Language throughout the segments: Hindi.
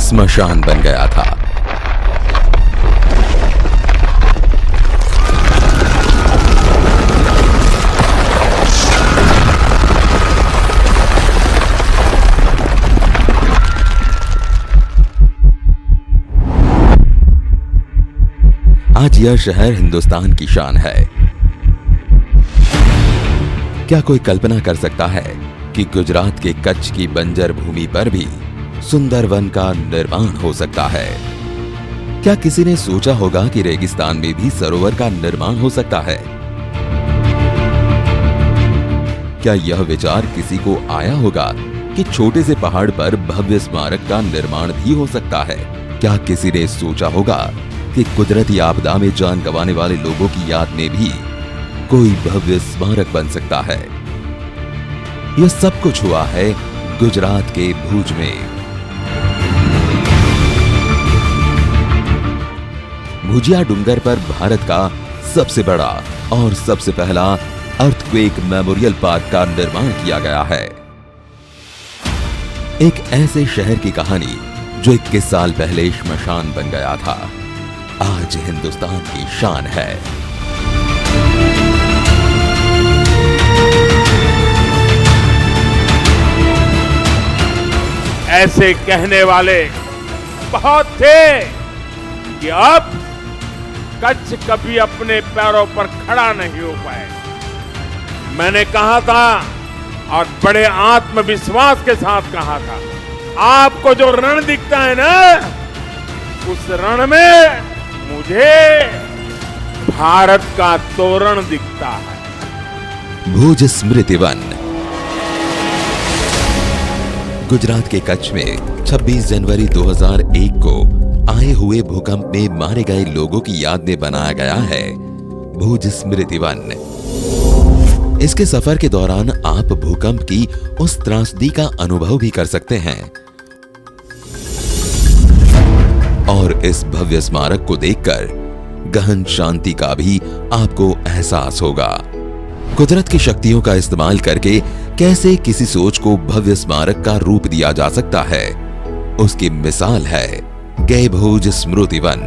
स्मशान बन गया था। आज यह शहर हिंदुस्तान की शान है। क्या कोई कल्पना कर सकता है कि गुजरात के कच्छ की बंजर भूमि पर भी सुंदर वन का निर्माण हो सकता है? क्या किसी ने सोचा होगा कि रेगिस्तान में भी सरोवर का निर्माण हो सकता है? क्या यह विचार किसी को आया होगा कि छोटे से पहाड़ पर भव्य स्मारक का निर्माण भी हो सकता है? क्या किसी ने सोचा होगा कि कुदरती आपदा में जान गंवाने वाले लोगों की याद में भी कोई भव्य स्मारक बन सकता है? यह सब कुछ हुआ है गुजरात के भुज में। भुजिया डूंगर पर भारत का सबसे बड़ा और सबसे पहला अर्थक्वेक मेमोरियल पार्क का निर्माण किया गया है। एक ऐसे शहर की कहानी जो 21 साल पहले श्मशान बन गया था, आज हिंदुस्तान की शान है। ऐसे कहने वाले बहुत थे कि अब कच्छ कभी अपने पैरों पर खड़ा नहीं हो पाए। मैंने कहा था और बड़े आत्मविश्वास के साथ कहा था, आपको जो रण दिखता है ना, उस रण में मुझे भारत का तोरण दिखता है। भुज स्मृति वन। गुजरात के कच्छ में 26 जनवरी 2001 को आए हुए भूकंप में मारे गए लोगों की याद में बनाया गया है भुज स्मृति वन। इसके सफर के दौरान आप भूकंप की उस त्रासदी का अनुभव भी कर सकते हैं और इस भव्य स्मारक को देखकर गहन शांति का भी आपको एहसास होगा। कुदरत की शक्तियों का इस्तेमाल करके कैसे किसी सोच को भव्य स्मारक का रूप दिया जा सकता है, उसकी मिसाल है गए भुज स्मृति वन।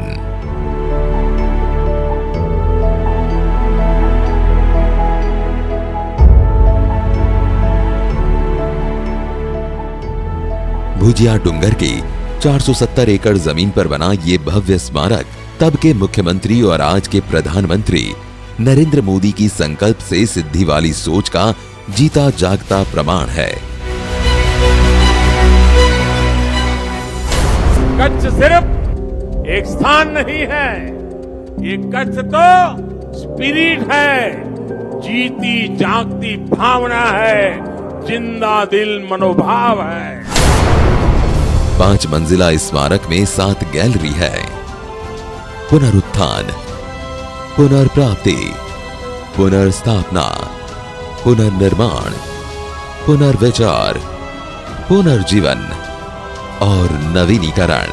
भुजिया डूंगर की 470 एकड़ जमीन पर बना ये भव्य स्मारक तब के मुख्यमंत्री और आज के प्रधानमंत्री नरेंद्र मोदी की संकल्प से सिद्धि वाली सोच का जीता जागता प्रमाण है। कच्छ सिर्फ एक स्थान नहीं है, ये कच्छ तो स्पिरिट है, जीती जागती भावना है, जिंदा दिल मनोभाव है। 5 मंजिला इस स्मारक में 7 गैलरी है। पुनरुत्थान, पुनर्प्राप्ति, पुनर्स्थापना, पुनर्निर्माण, पुनर्विचार, पुनर्जीवन और नवीनीकरण,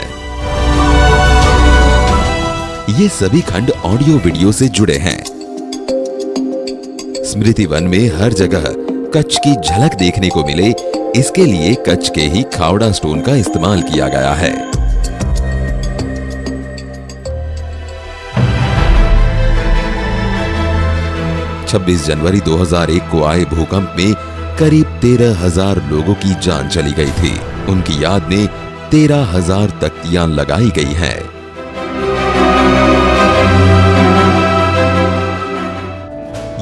ये सभी खंड ऑडियो वीडियो से जुड़े हैं। स्मृति वन में हर जगह कच्छ की झलक देखने को मिले, इसके लिए कच्छ के ही खावड़ा स्टोन का इस्तेमाल किया गया है। छब्बीस जनवरी 2001 को आए भूकंप में करीब 13,000 लोगों की जान चली गई थी। उनकी याद में 13,000 तख्तियां लगाई गई हैं।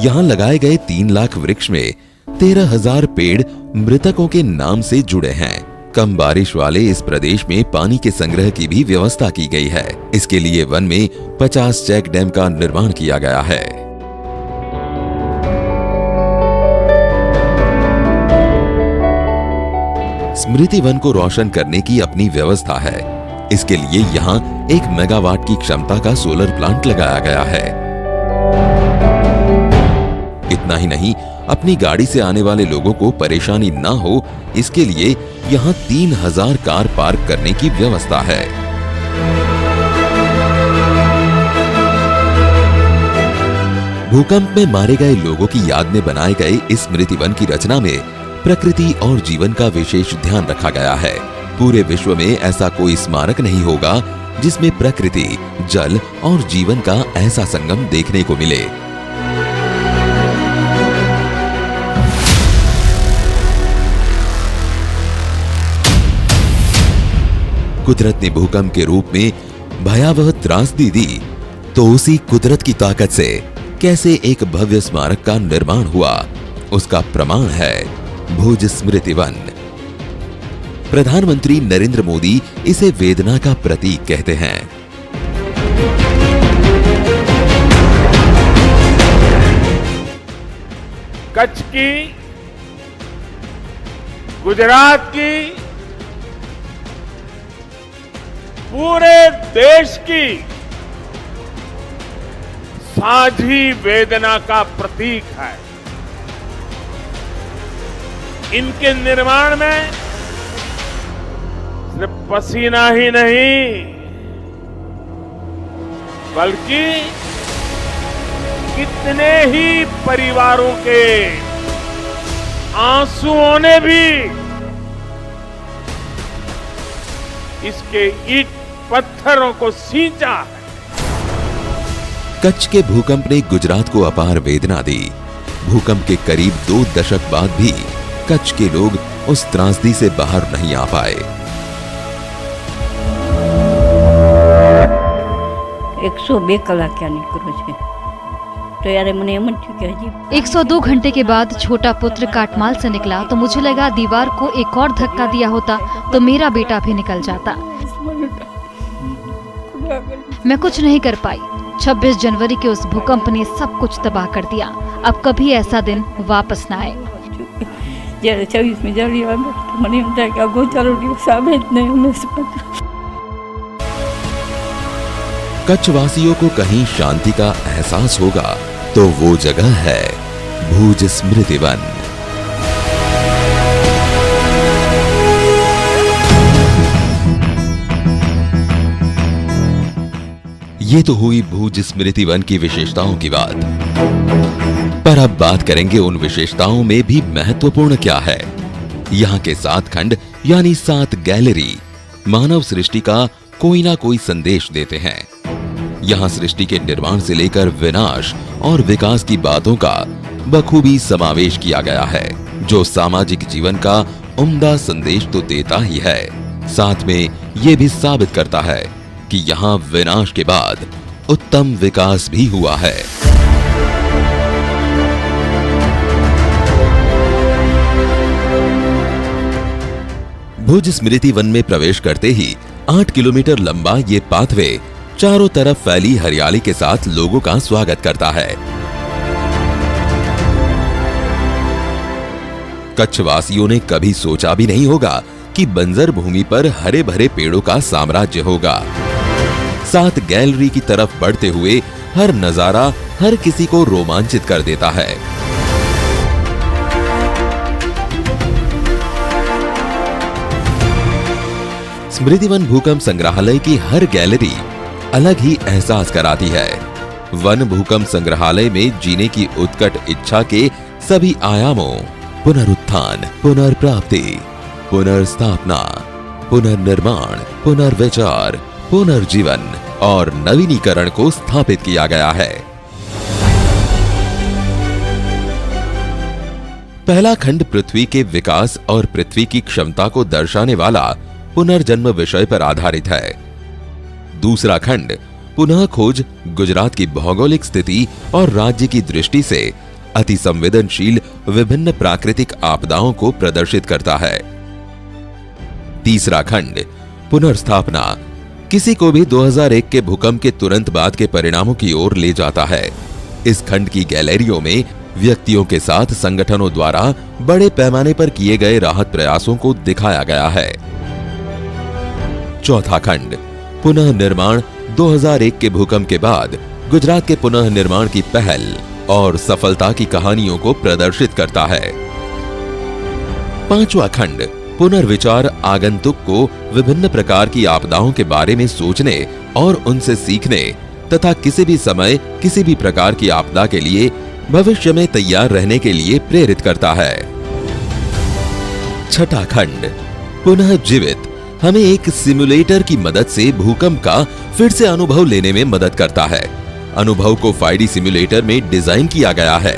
यहां लगाए गए 3 लाख वृक्ष में 13,000 पेड़ मृतकों के नाम से जुड़े हैं। कम बारिश वाले इस प्रदेश में पानी के संग्रह की भी व्यवस्था की गई है। इसके लिए वन में 50 चेक डैम का निर्माण किया गया है। स्मृति वन को रोशन करने की अपनी व्यवस्था है। इसके लिए यहाँ 1 मेगावाट की क्षमता का सोलर प्लांट लगाया गया है। इतना ही नहीं, अपनी गाड़ी से आने वाले लोगों को परेशानी ना हो, इसके लिए यहाँ 3,000 कार पार्क करने की व्यवस्था है। भूकंप में मारे गए लोगों की याद में बनाए गए इस स्मृति वन की रचना में प्रकृति और जीवन का विशेष ध्यान रखा गया है। पूरे विश्व में ऐसा कोई स्मारक नहीं होगा जिसमें प्रकृति, जल और जीवन का ऐसा संगम देखने को मिले। कुदरत ने भूकंप के रूप में भयावह त्रासदी दी, तो उसी कुदरत की ताकत से कैसे एक भव्य स्मारक का निर्माण हुआ, उसका प्रमाण है भुज स्मृति वन। प्रधानमंत्री नरेंद्र मोदी इसे वेदना का प्रतीक कहते हैं। कच्छ की, गुजरात की, पूरे देश की साझी वेदना का प्रतीक है। इनके निर्माण में सिर्फ पसीना ही नहीं, बल्कि कितने ही परिवारों के आंसुओं ने भी इसके ईंट पत्थरों को सींचा है। कच्छ के भूकंप ने गुजरात को अपार वेदना दी। भूकंप के करीब 2 दशक बाद भी कच्छ के लोग उस त्रासदी से बाहर नहीं आ पाए। 102 કલાક ક્યાં નીકળ્યો છે तो यार મને એમ જ થયું કે હજી 102 घंटे के बाद छोटा पुत्र काटमाल से निकला तो मुझे लगा दीवार को एक और धक्का दिया होता तो मेरा बेटा भी निकल जाता। मैं कुछ नहीं कर पाई। 26 जनवरी के उस भूकंप ने सब कुछ तबाह कर दिया। अब कभी ऐसा दिन वापस न आए। જ્યારે 26મી જાન્યુઆરી આવે તો મને એમ થાય કે આ ગોચારો દિવસ આવે જ નહીં હંમેશા। कच्छ वासियों को कहीं शांति का एहसास होगा तो वो जगह है भुज स्मृति वन। ये तो हुई भुज स्मृति वन की विशेषताओं की बात, पर अब बात करेंगे उन विशेषताओं में भी महत्वपूर्ण क्या है। यहाँ के 7 खंड यानी 7 गैलरी मानव सृष्टि का कोई ना कोई संदेश देते हैं। यहाँ सृष्टि के निर्माण से लेकर विनाश और विकास की बातों का बखूबी समावेश किया गया है, जो सामाजिक जीवन का उम्दा संदेश तो देता ही है, साथ में ये भी साबित करता है कि यहाँ विनाश के बाद उत्तम विकास भी हुआ है। भुज स्मृति वन में प्रवेश करते ही 8 किलोमीटर लंबा ये पाथवे चारों तरफ फैली हरियाली के साथ लोगों का स्वागत करता है। कच्छ वासियों ने कभी सोचा भी नहीं होगा कि बंजर भूमि पर हरे भरे पेड़ों का साम्राज्य होगा। 7 गैलरी की तरफ बढ़ते हुए हर नजारा हर किसी को रोमांचित कर देता है। स्मृतिवन भूकंप संग्रहालय की हर गैलरी अलग ही एहसास कराती है। वन भूकंप संग्रहालय में जीने की उत्कट इच्छा के सभी आयामों, पुनरुत्थान, पुनर्प्राप्ति, पुनर्स्थापना, पुनर्निर्माण, पुनर्विचार, पुनर्जीवन और नवीनीकरण को स्थापित किया गया है। पहला खंड पृथ्वी के विकास और पृथ्वी की क्षमता को दर्शाने वाला पुनर्जन्म विषय पर आधारित है। दूसरा खंड पुनः खोज गुजरात की भौगोलिक स्थिति और राज्य की दृष्टि से अति संवेदनशील विभिन्न प्राकृतिक आपदाओं को प्रदर्शित करता है। तीसरा खंड पुनर्स्थापना किसी को भी 2001 के भूकंप के तुरंत बाद के परिणामों की ओर ले जाता है। इस खंड की गैलरियों में व्यक्तियों के साथ संगठनों द्वारा बड़े पैमाने पर किए गए राहत प्रयासों को दिखाया गया है। चौथा खंड पुनः निर्माण 2001 के भूकंप के बाद गुजरात के पुनः निर्माण की पहल और सफलता की कहानियों को प्रदर्शित करता है। पांचवा खंड पुनर्विचार आगंतुक को विभिन्न प्रकार की आपदाओं के बारे में सोचने और उनसे सीखने तथा किसी भी समय किसी भी प्रकार की आपदा के लिए भविष्य में तैयार रहने के लिए प्रेरित करता है। छठा खंड पुनः जीवित हमें एक सिमुलेटर की मदद से भूकंप का फिर से अनुभव लेने में मदद करता है। अनुभव को 5D सिमुलेटर में डिजाइन किया गया है।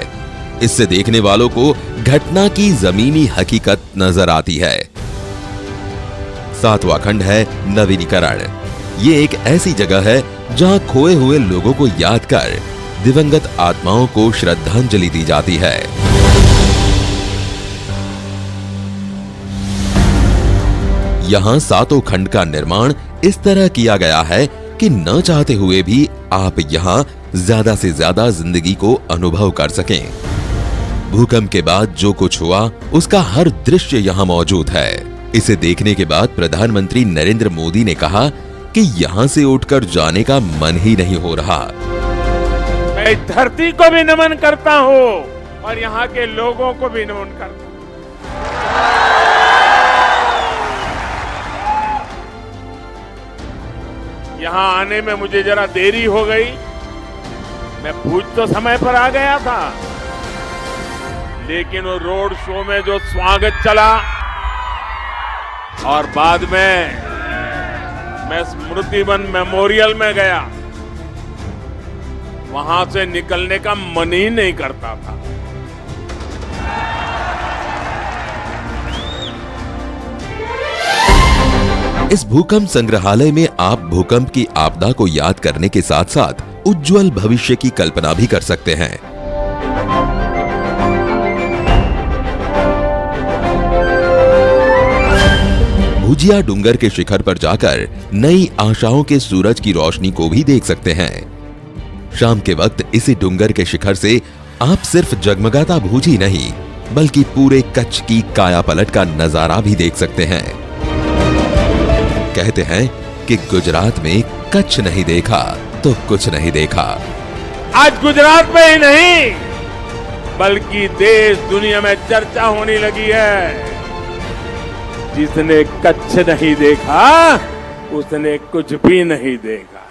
इससे देखने वालों को घटना की जमीनी हकीकत नजर आती है। 7वां खंड है नवीनीकरण। ये एक ऐसी जगह है जहां खोए हुए लोगों को याद कर दिवंगत आत्माओं को श्रद्धांजलि दी जाती है। यहाँ 7 खंड का निर्माण इस तरह किया गया है कि न चाहते हुए भी आप यहाँ ज्यादा से ज्यादा जिंदगी को अनुभव कर सकें। भूकंप के बाद जो कुछ हुआ उसका हर दृश्य यहाँ मौजूद है। इसे देखने के बाद प्रधानमंत्री नरेंद्र मोदी ने कहा कि यहाँ से उठकर जाने का मन ही नहीं हो रहा। मैं धरती को भी नमन करता हूँ और यहाँ के लोगों को भी नमन करता हूँ। यहाँ आने में मुझे जरा देरी हो गई। मैं भूज तो समय पर आ गया था, लेकिन वो रोड शो में जो स्वागत चला और बाद में मैं स्मृति वन मेमोरियल में गया, वहां से निकलने का मन ही नहीं करता था। इस भूकंप संग्रहालय में आप भूकंप की आपदा को याद करने के साथ साथ उज्जवल भविष्य की कल्पना भी कर सकते हैं। भुजिया डूंगर के शिखर पर जाकर नई आशाओं के सूरज की रोशनी को भी देख सकते हैं। शाम के वक्त इसी डूंगर के शिखर से आप सिर्फ जगमगाता भुज ही नहीं बल्कि पूरे कच्छ की काया पलट का नजारा भी देख सकते हैं। कहते हैं कि गुजरात में कच्छ नहीं देखा तो कुछ नहीं देखा। आज गुजरात में ही नहीं बल्कि देश दुनिया में चर्चा होने लगी है। जिसने कच्छ नहीं देखा उसने कुछ भी नहीं देखा।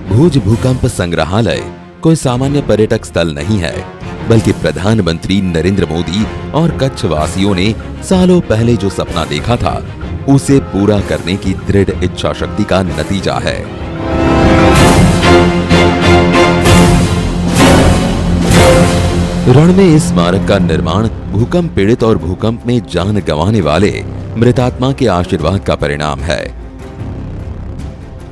भुज भूकंप संग्रहालय कोई सामान्य पर्यटक स्थल नहीं है बल्कि प्रधानमंत्री नरेंद्र मोदी और कच्छ वासियों ने सालों पहले जो सपना देखा था उसे पूरा करने की दृढ़ इच्छा शक्ति का नतीजा है। रण में इस स्मारक का निर्माण भूकंप पीड़ित और भूकंप में जान गंवाने वाले मृतात्मा के आशीर्वाद का परिणाम है।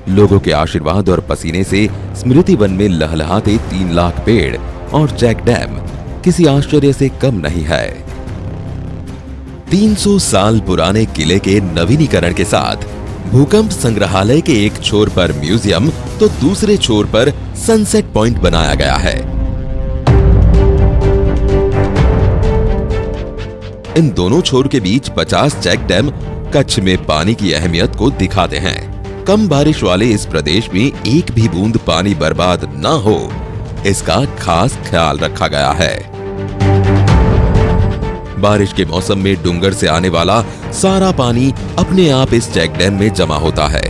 लोगों के आशीर्वाद और पसीने से स्मृति वन में लहलहाते 3 लाख पेड़ और चेक डैम किसी आश्चर्य से कम नहीं है। 300 साल पुराने किले के नवीनीकरण के साथ भूकंप संग्रहालय के एक छोर पर म्यूजियम तो दूसरे छोर पर सनसेट पॉइंट बनाया गया है। इन दोनों छोर के बीच 50 चेक डैम कच्छ में पानी की अहमियत को दिखाते हैं। कम बारिश वाले इस प्रदेश में एक भी बूंद पानी बर्बाद न हो इसका खास ख्याल रखा गया है। बारिश के मौसम में डूंगर से आने वाला सारा पानी अपने आप इस चेक डैम में जमा होता है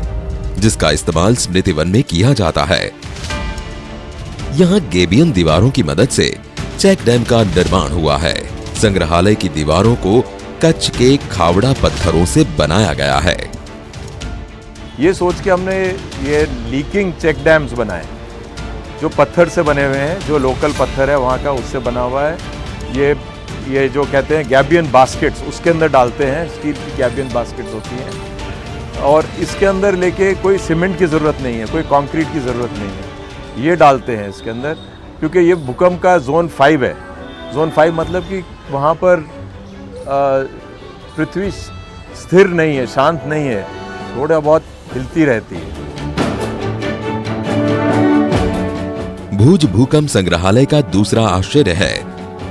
जिसका इस्तेमाल स्मृति वन में किया जाता है। यहाँ गेबियन दीवारों की मदद से चेक डैम का निर्माण हुआ है। संग्रहालय की दीवारों को कच्छ के खावड़ा पत्थरों से बनाया गया है। ये सोच के हमने ये लीकिंग चेक डैम्स बनाए जो पत्थर से बने हुए हैं, जो लोकल पत्थर है वहाँ का उससे बना हुआ है। ये जो कहते हैं गैबियन बास्केट्स उसके अंदर डालते हैं, स्टील की गैबियन बास्केट्स होती हैं और इसके अंदर लेके कोई सीमेंट की ज़रूरत नहीं है, कोई कंक्रीट की ज़रूरत नहीं है, ये डालते हैं इसके अंदर क्योंकि ये भूकंप का जोन 5 है। जोन 5 मतलब कि वहाँ पर पृथ्वी स्थिर नहीं है, शांत नहीं है, थोड़ा बहुत हिलती रहती है। भुज भूकंप संग्रहालय का दूसरा आश्चर्य है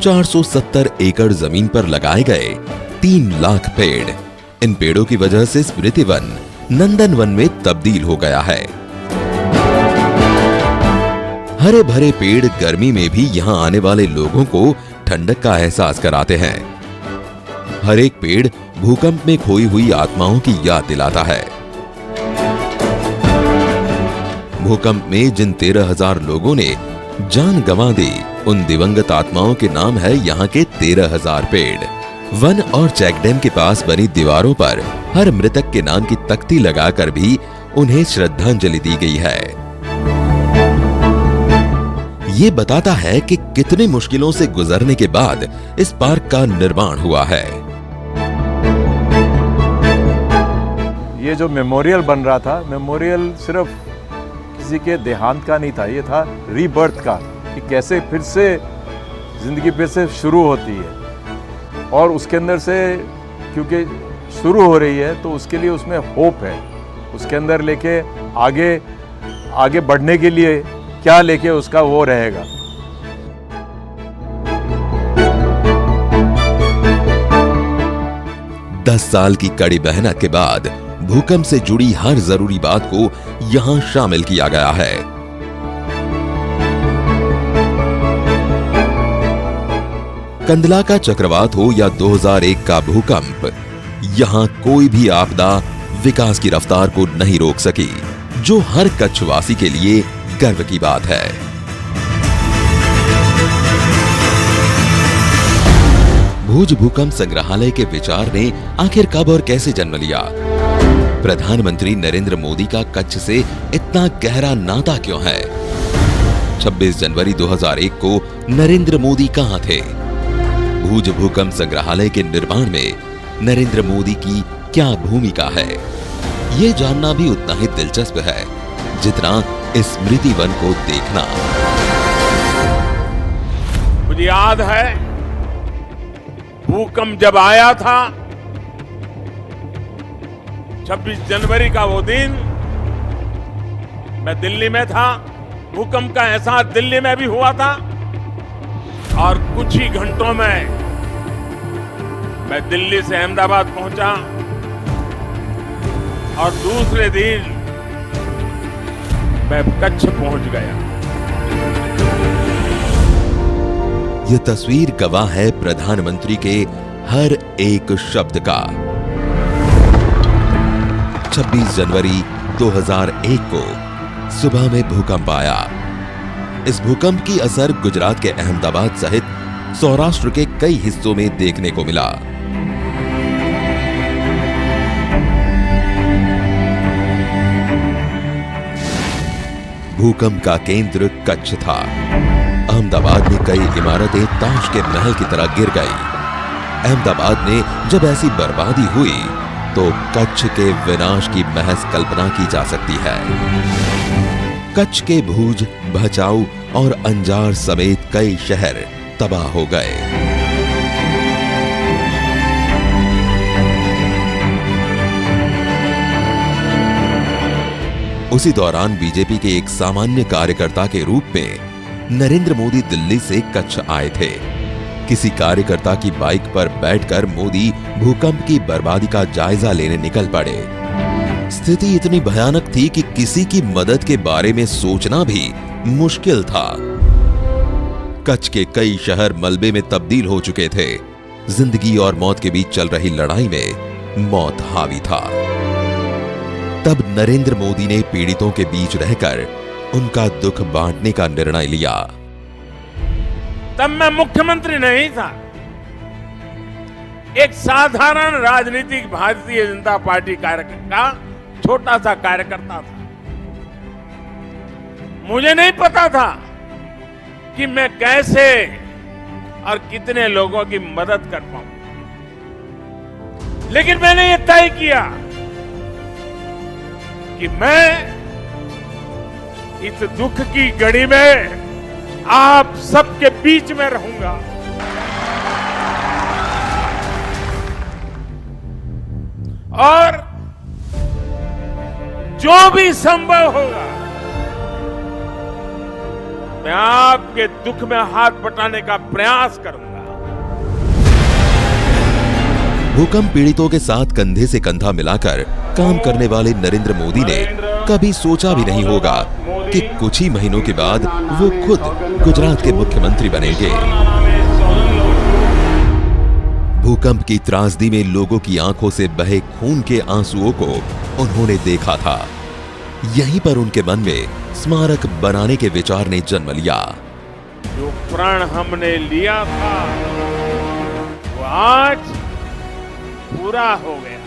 470 एकड़ जमीन पर लगाए गए 3 लाख पेड़। इन पेड़ों की वजह से स्मृति वन नंदन वन में तब्दील हो गया है। हरे भरे पेड़ गर्मी में भी यहाँ आने वाले लोगों को ठंडक का एहसास कराते हैं। हर एक पेड़ भूकंप में खोई हुई आत्माओं की याद दिलाता है। भूकंप में जिन 13,000 लोगों ने जान गंवा दी, उन दिवंगत आत्माओं के नाम है यहाँ के 13,000 पेड़। वन और चेक डैम के पास बनी दीवारों पर हर मृतक के नाम की तख्ती लगाकर भी उन्हें श्रद्धांजलि दी गई है। ये बताता है कि कितनी मुश्किलों से गुजरने के बाद इस पार्क का निर्माण हुआ है। ये जो मेमोरियल बन रहा था, मेमोरियल सिर्फ किसी के देहांत का नहीं था, ये था रीबर्थ का, कि कैसे फिर से जिंदगी फिर से शुरू होती है। और उसके अंदर से क्योंकि शुरू हो रही है तो उसके लिए उसमें होप है, उसके अंदर लेके आगे बढ़ने के लिए क्या लेके उसका वो रहेगा। दस साल की कड़ी मेहनत के बाद भूकंप से जुड़ी हर जरूरी बात को यहां शामिल किया गया है। कंदला का चक्रवात हो या 2001 का भूकंप, यहां कोई भी आपदा विकास की रफ्तार को नहीं रोक सकी, जो हर कच्छवासी के लिए गर्व की बात है। भुज भूकंप संग्रहालय के विचार ने आखिर कब और कैसे जन्म लिया? प्रधानमंत्री नरेंद्र मोदी का कच्छ से इतना गहरा नाता क्यों है? 26 जनवरी 2001 को नरेंद्र मोदी कहां थे? भुज भूकंप संग्रहालय के निर्माण में नरेंद्र मोदी की क्या भूमिका है? ये जानना भी उतना ही दिलचस्प है जितना स्मृति वन को देखना। मुझे याद है भूकंप जब आया था 26 जनवरी का वो दिन, मैं दिल्ली में था। भूकंप का एहसास दिल्ली में भी हुआ था और कुछ ही घंटों में मैं दिल्ली से अहमदाबाद पहुंचा और दूसरे दिन मैं कच्छ पहुंच गया। यह तस्वीर गवाह है प्रधानमंत्री के हर एक शब्द का। 26 जनवरी 2001 को सुबह में भूकंप आया। इस भूकंप की असर गुजरात के अहमदाबाद सहित सौराष्ट्र के कई हिस्सों में देखने को मिला। भूकंप का केंद्र कच्छ था। अहमदाबाद में कई इमारतें ताश के महल की तरह गिर गई। अहमदाबाद में जब ऐसी बर्बादी हुई तो कच्छ के विनाश की महज कल्पना की जा सकती है। कच्छ के भुज, भचाऊ और अंजार समेत कई शहर तबाह हो गए। उसी दौरान बीजेपी के एक सामान्य कार्यकर्ता के रूप में नरेंद्र मोदी दिल्ली से कच्छ आए थे। किसी कार्यकर्ता की बाइक पर बैठकर मोदी भूकंप की बर्बादी का जायजा लेने निकल पड़े। स्थिति इतनी भयानक थी कि किसी की मदद के बारे में सोचना भी मुश्किल था। कच्छ के कई शहर मलबे में तब्दील हो चुके थे। जिंदगी और मौत के बीच चल रही लड़ाई में मौत हावी था। तब नरेंद्र मोदी ने पीड़ितों के बीच रहकर उनका दुख बांटने का निर्णय लिया। तब मैं मुख्यमंत्री नहीं था, एक साधारण राजनीतिक भारतीय जनता पार्टी कार्यकर्ता, छोटा सा कार्यकर्ता था। मुझे नहीं पता था कि मैं कैसे और कितने लोगों की मदद कर पाऊं, लेकिन मैंने ये तय किया कि मैं इस दुख की घड़ी में आप सबके बीच में रहूंगा। और जो भी संभव होगा मैं आपके दुख में हाथ बटाने का प्रयास करूंगा। भूकंप पीड़ितों के साथ कंधे से कंधा मिलाकर काम करने वाले नरेंद्र मोदी ने कभी सोचा भी नहीं होगा कि कुछ ही महीनों के बाद वो खुद गुजरात के मुख्यमंत्री बनेंगे। भूकंप की त्रासदी में लोगों की आंखों से बहे खून के आंसुओं को उन्होंने देखा था। यहीं पर उनके मन में स्मारक बनाने के विचार ने जन्म लिया। जो प्रण हमने लिया था वो आज पूरा हो गया।